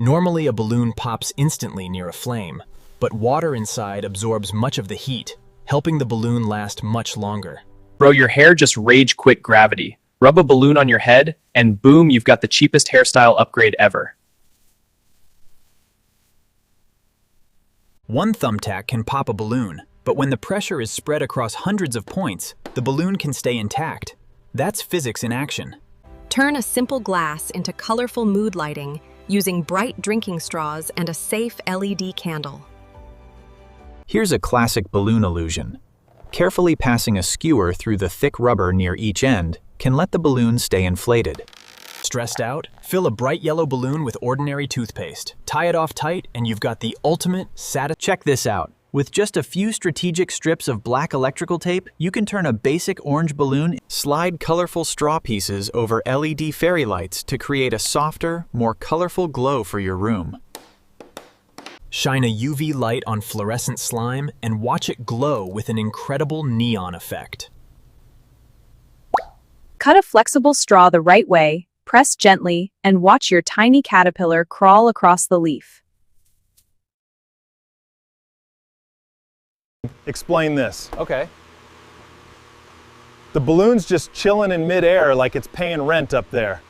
Normally, a balloon pops instantly near a flame, but water inside absorbs much of the heat, helping the balloon last much longer. Bro, your hair just rage quit gravity. Rub a balloon on your head, and boom, you've got the cheapest hairstyle upgrade ever. One thumbtack can pop a balloon, but when the pressure is spread across hundreds of points, the balloon can stay intact. That's physics in action. Turn a simple glass into colorful mood lighting using bright drinking straws and a safe LED candle. Here's a classic balloon illusion. Carefully passing a skewer through the thick rubber near each end can let the balloon stay inflated. Stressed out? Fill a bright yellow balloon with ordinary toothpaste. Tie it off tight and you've got the ultimate Check this out. With just a few strategic strips of black electrical tape, you can turn a basic orange balloon, slide colorful straw pieces over LED fairy lights to create a softer, more colorful glow for your room. Shine a UV light on fluorescent slime and watch it glow with an incredible neon effect. Cut a flexible straw the right way, press gently, and watch your tiny caterpillar crawl across the leaf. Explain this. Okay. The balloon's just chilling in midair like it's paying rent up there.